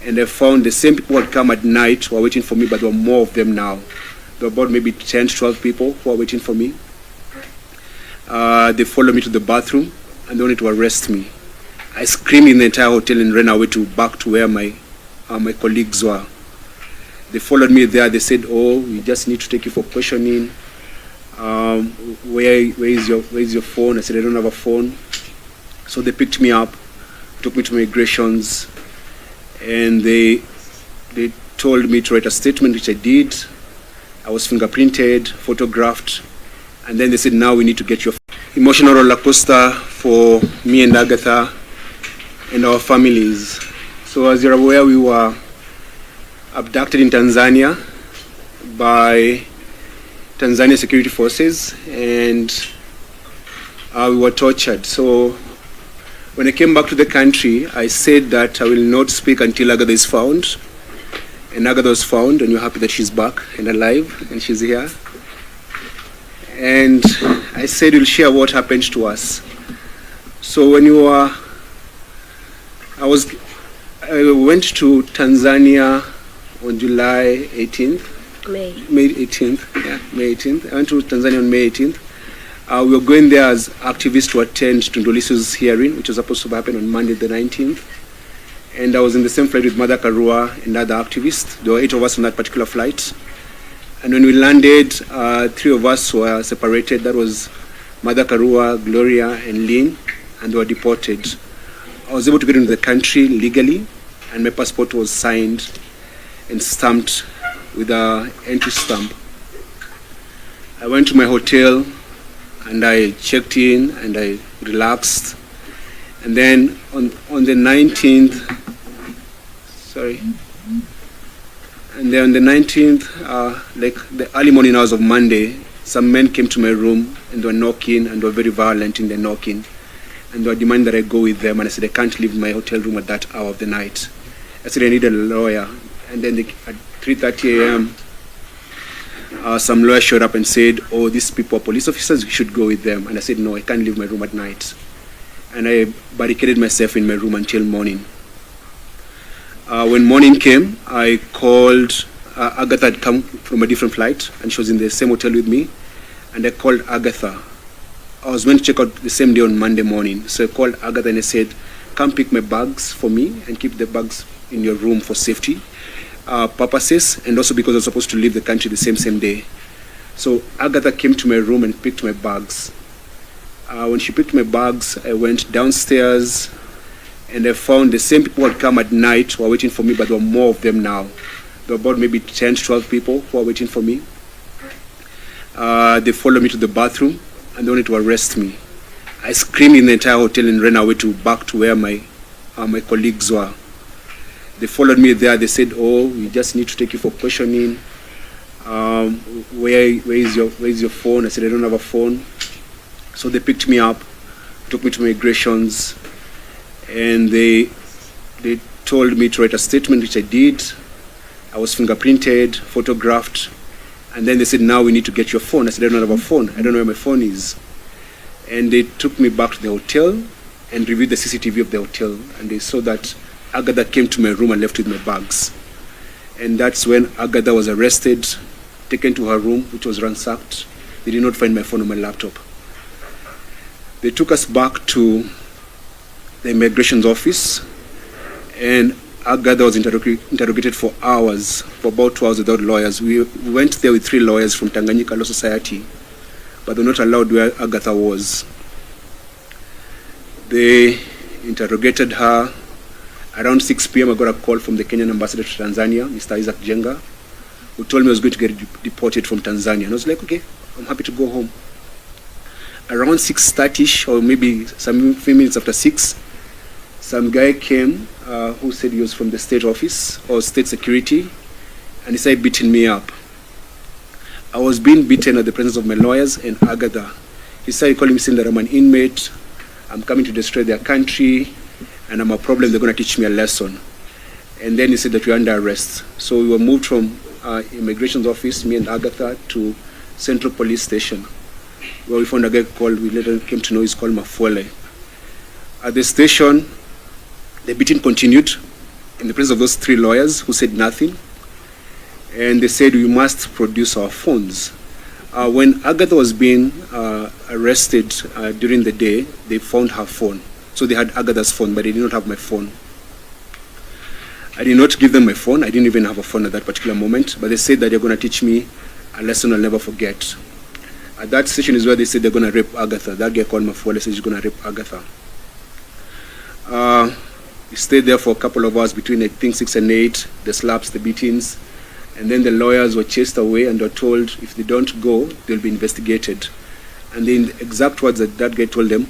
and I found the same people who had come at night were waiting for me, but there were more of them now. There were about maybe 10 to 12 people who were waiting for me. They followed me to the bathroom and they wanted to arrest me. I screamed in the entire hotel and ran away back to where my colleagues were. They followed me there. They said, "Oh, we just need to take you for questioning. Where is your phone?" I said, "I don't have a phone." So they picked me up, took me to migrations, and they told me to write a statement, which I did. I was fingerprinted, photographed, and then they said, "Now we need to get your emotional roller coaster for me and Agatha and our families." So as you're aware, we were abducted in Tanzania by Tanzanian security forces, and we were tortured. So when I came back to the country, I said that I will not speak until Agatha is found. And Agatha was found, and we're happy that she's back and alive, and she's here. And I said we'll share what happened to us. So when I went to Tanzania on July 18th. May 18th. May 18th. I went to Tanzania on May 18th. We were going there as activists to attend to Ndolisu's hearing, which was supposed to happen on Monday the 19th. And I was in the same flight with Mother Karua and other activists. There were 8 of us on that particular flight. And when we landed, 3 of us were separated. That was Mother Karua, Gloria, and Lynn, and they were deported. I was able to get into the country legally, and my passport was signed and stamped with an entry stamp. I went to my hotel, and I checked in, and I relaxed. And then on the 19th, and then on the 19th, like the early morning hours of Monday, some men came to my room and they were knocking, and they were very violent in their knocking. And they were demanding that I go with them, and I said I can't leave my hotel room at that hour of the night. I said I need a lawyer. And then at 3:30 a.m., some lawyer showed up and said, "Oh, these people are police officers, you should go with them." And I said, "No, I can't leave my room at night." And I barricaded myself in my room until morning. When morning came, I called, Agatha had come from a different flight, and she was in the same hotel with me, and I called Agatha. I was meant to check out the same day on Monday morning, so I called Agatha and I said, "Come pick my bags for me and keep the bags in your room for safety purposes, and also because I was supposed to leave the country the same day." So Agatha came to my room and picked my bags. When she picked my bags, I went downstairs, and I found the same people who had come at night were waiting for me, but there were more of them now. There were about maybe 10 to 12 people who were waiting for me. They followed me to the bathroom, and they wanted to arrest me. I screamed in the entire hotel and ran away back to where my colleagues were. They followed me there. They said, "Oh, we just need to take you for questioning. Where is your phone?" I said I don't have a phone. So they picked me up, took me to migrations, and they told me to write a statement, which I did. I was fingerprinted, photographed, and then they said, "Now we need to get your phone." I said I don't have a phone. I don't know where my phone is. And they took me back to the hotel and reviewed the CCTV of the hotel, and they saw that Agatha came to my room and left with my bags. And that's when Agatha was arrested, taken to her room, which was ransacked. They did not find my phone or my laptop. They took us back to the immigration office, and Agatha was interrogated for hours, for about 2 hours without lawyers. We went there with 3 lawyers from Tanganyika Law Society, but they were not allowed where Agatha was. They interrogated her. Around 6 p.m., I got a call from the Kenyan ambassador to Tanzania, Mr. Isaac Jenga, who told me I was going to get deported from Tanzania. And I was like, okay, I'm happy to go home. Around 6:30, or maybe some few minutes after 6, some guy came who said he was from the state office or state security, and he started beating me up. I was being beaten at the presence of my lawyers and Agatha. He started calling me, saying that I'm an inmate, I'm coming to destroy their country, and I'm a problem, they're going to teach me a lesson. And then he said that we're under arrest. So we were moved from immigration office, me and Agatha, to Central Police Station, where we found a guy called, we later came to know he's called Mafuele. At the station, the beating continued. in the presence of those 3 lawyers who said nothing. And they said, we must produce our phones. When Agatha was being arrested during the day, they found her phone. So they had Agatha's phone, but they did not have my phone. I did not give them my phone. I didn't even have a phone at that particular moment, but they said that they're going to teach me a lesson I'll never forget. At that session is where they said they're going to rape Agatha. That guy called Mafwele said he's going to rape Agatha. We stayed there for a couple of hours between, I think, 6 and 8, the slaps, the beatings. And then the lawyers were chased away and were told if they don't go, they'll be investigated. And then the exact words that guy told them,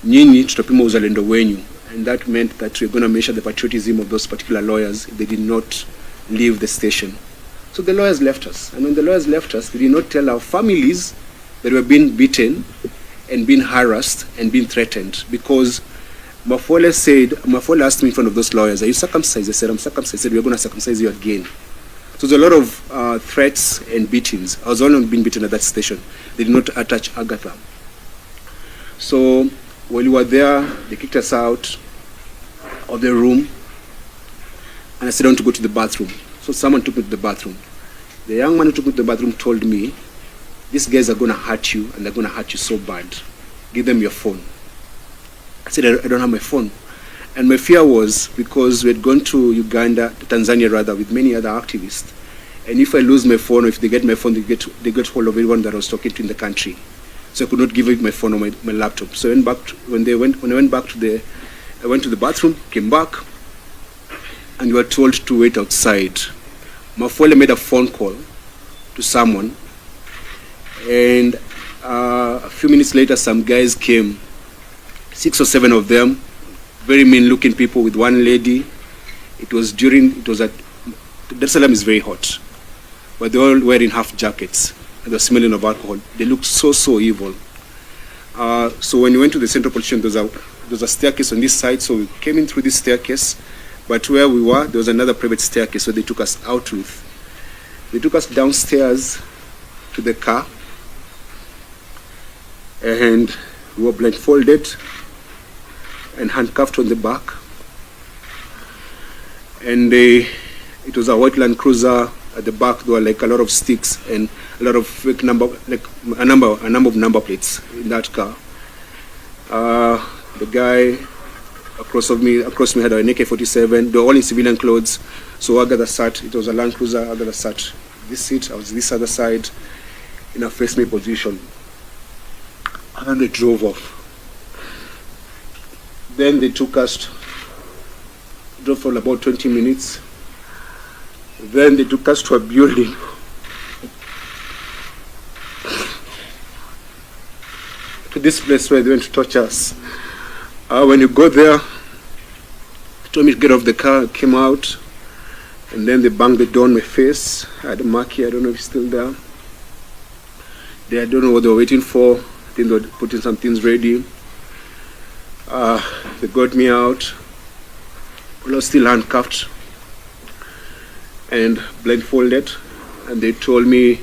nyinyi tutapima uzalendo wenyu. And that meant that we're going to measure the patriotism of those particular lawyers if they did not leave the station. So the lawyers left us. And when the lawyers left us, they did not tell our families that we were being beaten and being harassed and being threatened. Because Mafwele asked me in front of those lawyers, are you circumcised? I said, I'm circumcised. He said, we're going to circumcise you again. So there's a lot of threats and beatings. I was only being beaten at that station. They did not attach Agatha. So while we were there, they kicked us out of the room. And I said, I want to go to the bathroom. So someone took me to the bathroom. The young man who took me to the bathroom told me, these guys are going to hurt you, and they're going to hurt you so bad. Give them your phone. I said, I don't have my phone. And my fear was because we had gone to Uganda, Tanzania rather, with many other activists. And if I lose my phone, or if they get my phone, they get hold of everyone that I was talking to in the country. So I could not give them my phone or my laptop. So I went back when I went back I went to the bathroom, came back, and we were told to wait outside. Mafwele made a phone call to someone, and a few minutes later, some guys came, 6 or 7 of them, very mean-looking people with one lady. It was Dar es Salaam is very hot, but they were all wearing half jackets and they were smelling of alcohol. They looked so evil. So when we went to the central police station, there was a staircase on this side, so we came in through this staircase, but where we were, there was another private staircase, so they took us out with. They took us downstairs to the car, and we were blindfolded and handcuffed on the back. And it was a white Land Cruiser. At the back there were like a lot of sticks and a lot of fake number, like a number of number plates in that car. The guy across me had an AK-47. They were all in civilian clothes. So Agatha sat, it was a Land Cruiser, Agatha sat this seat, I was this other side in a face me position. And they drove off. Then they took us, drove for about 20 minutes. Then they took us to a building. To this place where they went to torture us. When you go there, they told me to get off the car, I came out, and then they banged the door on my face. I had a mark here, I don't know if it's still there. I don't know what they were waiting for. I think they were putting some things ready. They got me out. I was still handcuffed and blindfolded, and they told me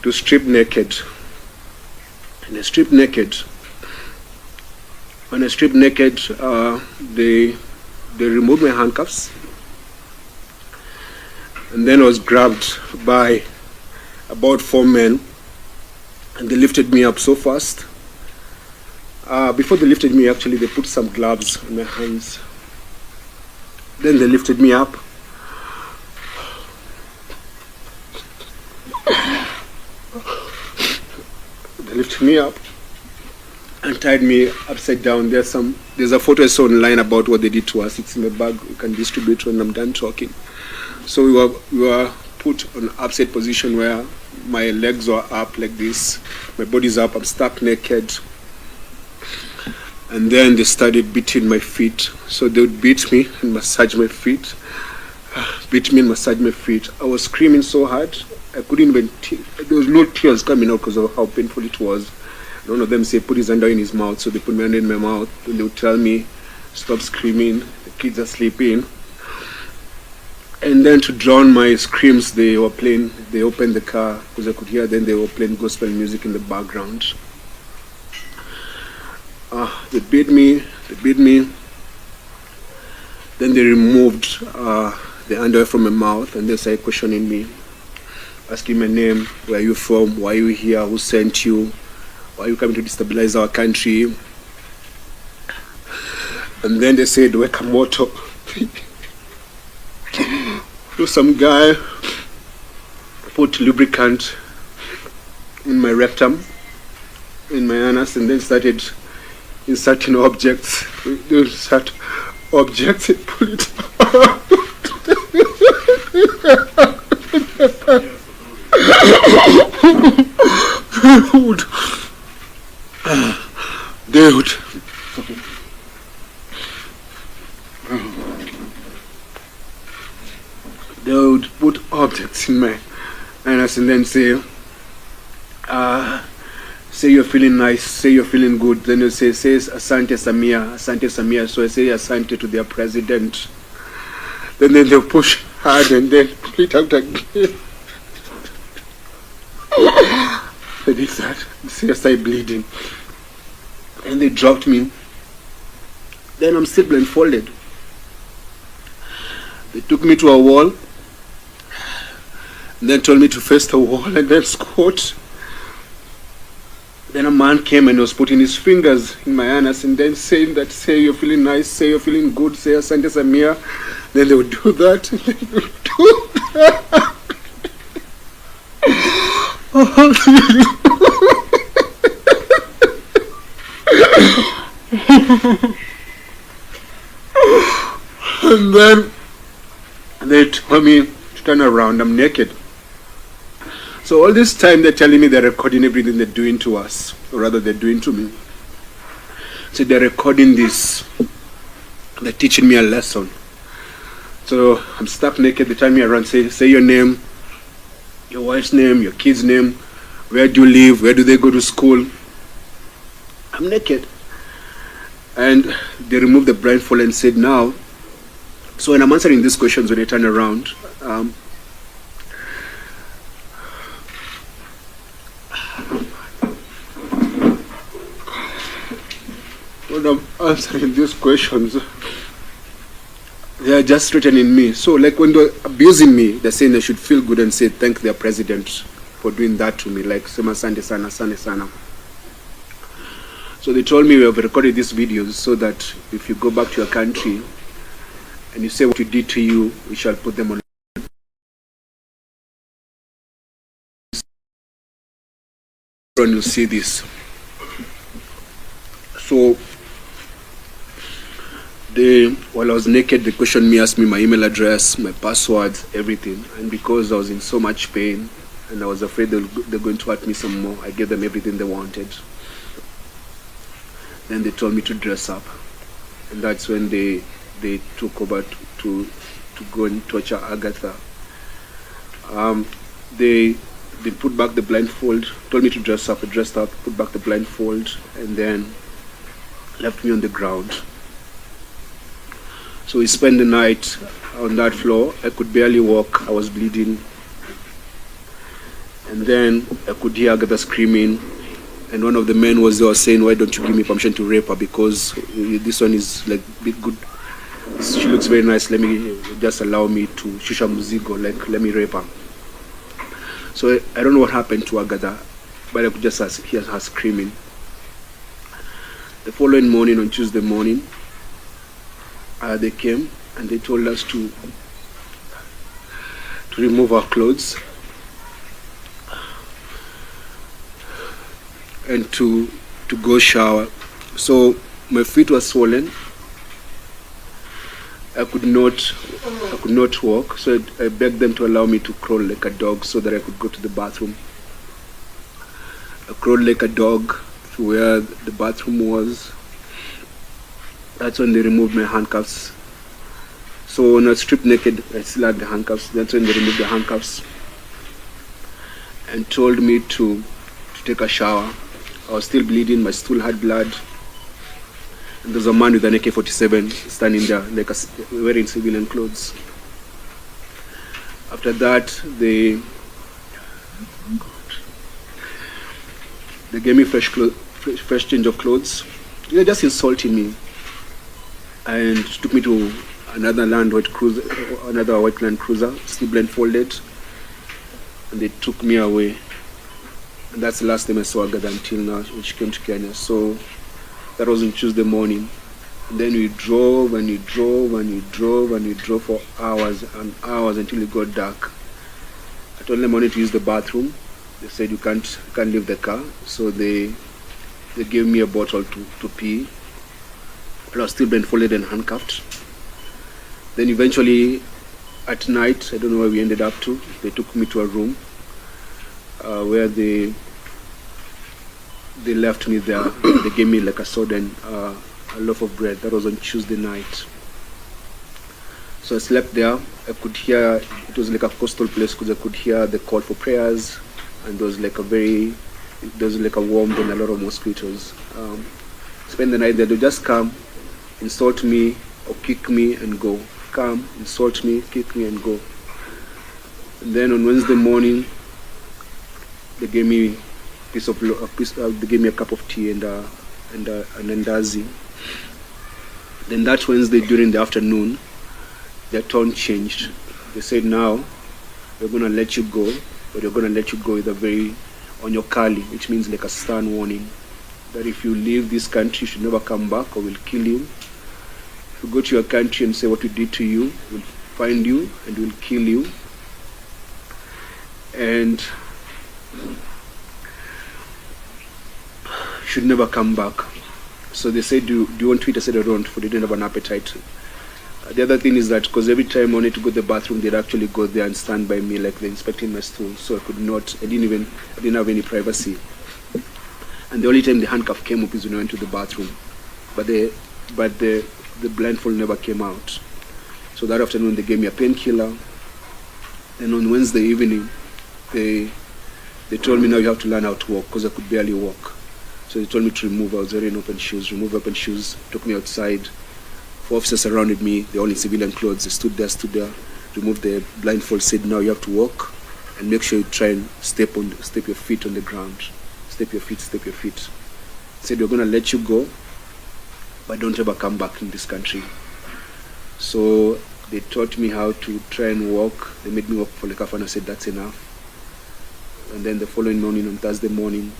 to strip naked. And I stripped naked. When I stripped naked, they removed my handcuffs, and then I was grabbed by about 4 men, and they lifted me up so fast. Before they lifted me, actually, they put some gloves on my hands. Then they lifted me up. They lifted me up and tied me upside down. There's a photo I saw online about what they did to us. It's in my bag. We can distribute when I'm done talking. So we were put on an upside position where my legs were up like this. My body's up. I'm stuck naked. And then they started beating my feet. So they would beat me and massage my feet. Beat me and massage my feet. I was screaming so hard, I couldn't even, there was no tears coming out because of how painful it was. One of them said, put his hand down in his mouth. So they put my hand in my mouth. And they would tell me, stop screaming, the kids are sleeping. And then to drown my screams, they opened the car because I could hear them. They were playing gospel music in the background. They beat me. Then they removed the underwear from my mouth, and they started questioning me, asking my name, where are you from, why are you here, who sent you, why are you coming to destabilize our country? And then they said, Wekamoto. So some guy put lubricant in my rectum, in my anus, and then started inserting objects. They insert objects and pull it out. Dude. They would put objects in my anus and then say you're feeling nice, say you're feeling good. Then you say Asante Samia, Asante Samia. So I say Asante to their president. Then they'll push hard and then pull it out again. I did that. I started bleeding. And they dropped me. Then I'm still blindfolded. They took me to a wall. And then told me to face the wall and then squat. Then a man came and was putting his fingers in my anus and then saying that, say you're feeling nice, say you're feeling good, say Asante Samia. Then they would do that. And then they would do that. And then they told me to turn around, I'm naked. So all this time they're telling me they're recording everything they're doing to us, or rather they're doing to me. So they're recording this. They're teaching me a lesson. So I'm stuck naked. They turn me around, say your name, your wife's name, your kid's name, where do you live, where do they go to school. I'm naked. And they removed the blindfold and said now, so when I'm answering these questions, when I turn around, when I'm answering these questions, they are just threatening me. So like when they're abusing me, they're saying they should feel good and say thank their president for doing that to me, like Sema Sande Sana, Sane Sana. So they told me we have recorded these videos so that if you go back to your country and you say what you did to you, we shall put them on. And you'll see this. So while I was naked, they questioned me, asked me my email address, my passwords, everything. And because I was in so much pain and I was afraid they're going to hurt me some more, I gave them everything they wanted. Then they told me to dress up. And that's when they took over to go and torture Agatha. They put back the blindfold, told me to dress up. I dressed up, put back the blindfold, and then left me on the ground. So we spent the night on that floor. I could barely walk, I was bleeding. And then I could hear Agatha screaming. And one of the men was there saying, why don't you give me permission to rape her, because this one is like big good. She looks very nice, let me just allow me to shusha muzigo, like let me rape her. So I don't know what happened to Agatha, but I could just hear her screaming. The following morning, on Tuesday morning, they came and they told us to remove our clothes and to go shower. So my feet were swollen. I could not walk, so I begged them to allow me to crawl like a dog so that I could go to the bathroom. I crawled like a dog to where the bathroom was. That's when they removed my handcuffs. So when I was stripped naked, I still had the handcuffs. That's when they removed the handcuffs and told me to take a shower. I was still bleeding, my stool had blood. And there's a man with an AK-47 standing there, like wearing civilian clothes. After that, they gave me fresh change of clothes. They were just insulting me and took me to another white Land Cruiser, still blindfolded, and they took me away. And that's the last time I saw Agatha until now, when she came to Kenya. So that was on Tuesday morning. And then we drove and we drove and we drove and we drove for hours and hours until it got dark. I told them I wanted to use the bathroom. They said you can't leave the car. So they gave me a bottle to pee. I was still blindfolded and handcuffed. Then eventually at night, I don't know where we ended up to, they took me to a room where they left me there. They gave me like a soda and a loaf of bread. That was on Tuesday night. So I slept there. I could hear, it was like a coastal place because I could hear the call for prayers, and there was like a warmth and a lot of mosquitoes. Spend the night there. They just come, insult me or kick me and go. Come, insult me, kick me and go. And then on Wednesday morning, they gave me they gave me a cup of tea and an andazi. Then that Wednesday during the afternoon, their tone changed. They said, now we're going to let you go, but we're going to let you go with a very on your kali, which means like a stern warning, that if you leave this country, you should never come back or we'll kill you. If you go to your country and say what we did to you, we'll find you and we'll kill you. And should never come back. So they said, do you want to eat? I said I don't, for they didn't have an appetite. The other thing is that because every time I wanted to go to the bathroom, they'd actually go there and stand by me like they're inspecting my stool. So I didn't have any privacy. And the only time the handcuff came up is when I went to the bathroom. But the blindfold never came out. So that afternoon they gave me a painkiller. And on Wednesday evening, they told me now you have to learn how to walk, because I could barely walk. So they told me to remove. I was wearing open shoes. Remove open shoes. Took me outside. 4 officers surrounded me. They're all in civilian clothes. They stood there. Removed the blindfold. Said, now you have to walk, and make sure you try and step your feet on the ground. Step your feet. Said, we're going to let you go, but don't ever come back in this country. So they taught me how to try and walk. They made me walk for like half an hour. I said, that's enough. And then the following morning, on Thursday morning,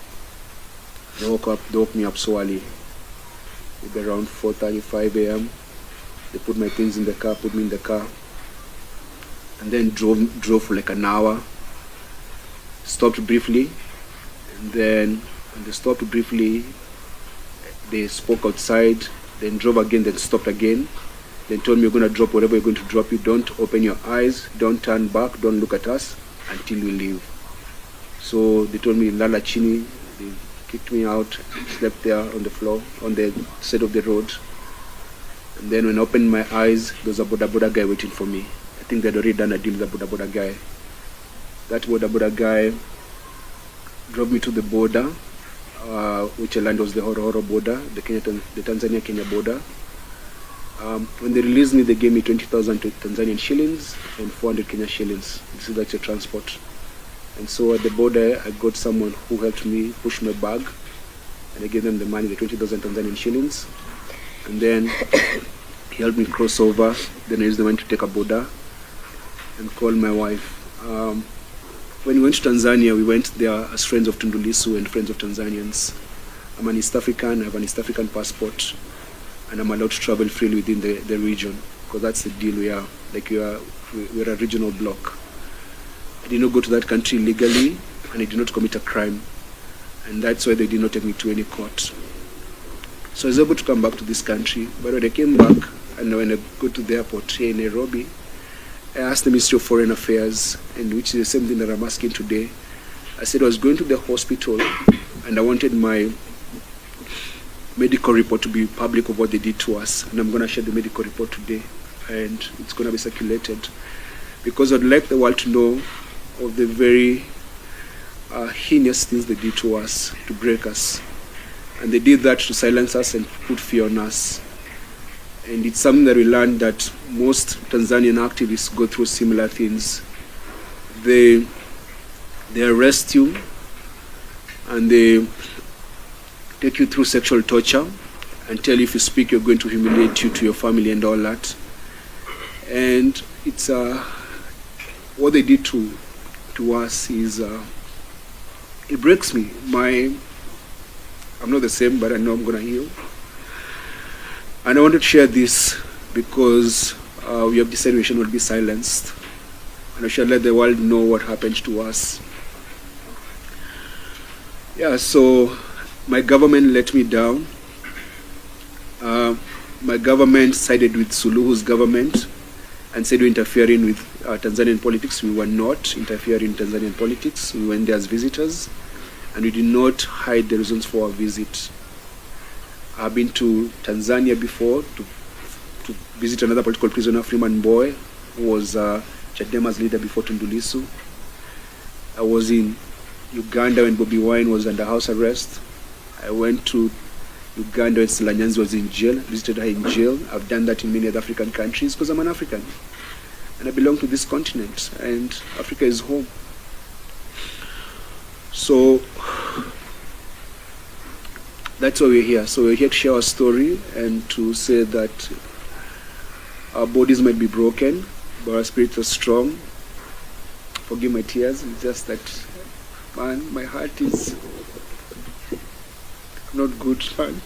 they woke me up so early, maybe around 4:35 a.m. They put my things in the car, put me in the car, and then drove for like an hour. Stopped briefly, and then when they stopped briefly, they spoke outside, then drove again, then stopped again. Then told me, you're going to drop whatever you're going to drop. You don't open your eyes, don't turn back, don't look at us until we leave. So they told me, lala chini. They kicked me out, slept there on the floor, on the side of the road. And then when I opened my eyes, there was a boda guy waiting for me. I think they'd already done a deal with the boda guy. That boda guy drove me to the border, which I learned was the Horo border, the Tanzania-Kenya border. When they released me, they gave me 20,000 Tanzanian shillings and 400 Kenya shillings. This is like your transport. And so at the border, I got someone who helped me push my bag, and I gave them the money, the 20,000 Tanzanian shillings. And then he helped me cross over. Then I used the money to take a border and call my wife. When we went to Tanzania, we went there as friends of Tundu Lissu and friends of Tanzanians. I'm an East African, I have an East African passport, and I'm allowed to travel freely within the region, because that's the deal we are. Like we're a regional bloc. I did not go to that country legally, and I did not commit a crime, and that's why they did not take me to any court. So I was able to come back to this country. But when I came back, and when I go to the airport here in Nairobi, I asked the Ministry of Foreign Affairs, and which is the same thing that I'm asking today. I said I was going to the hospital, and I wanted my medical report to be public of what they did to us, and I'm going to share the medical report today, and it's going to be circulated, because I'd like the world to know of the very heinous things they did to us, to break us. And they did that to silence us and put fear on us. And it's something that we learned, that most Tanzanian activists go through similar things. They arrest you, and they take you through sexual torture and tell you if you speak, you're going to humiliate you to your family and all that. And it's what they did to us is it breaks me. I'm not the same, but I know I'm gonna heal. And I wanted to share this because we have decided we should not be silenced, and we should let the world know what happened to us. Yeah, so my government let me down. My government sided with Suluhu's government and said we're interfering with Tanzanian politics. We were not interfering in Tanzanian politics. We went there as visitors, and we did not hide the reasons for our visit. I've been to Tanzania before to visit another political prisoner, Freeman Mbowe, who was Chadema's leader before Tundu Lissu. I was in Uganda when Bobi Wine was under house arrest. I went to Uganda when Sila Nyanzi was in jail, visited her in jail. I've done that in many other African countries because I'm an African. And I belong to this continent, and Africa is home. So that's why we're here. So we're here to share our story and to say that our bodies might be broken, but our spirits are strong. Forgive my tears, it's just that, man, my heart is not good, man.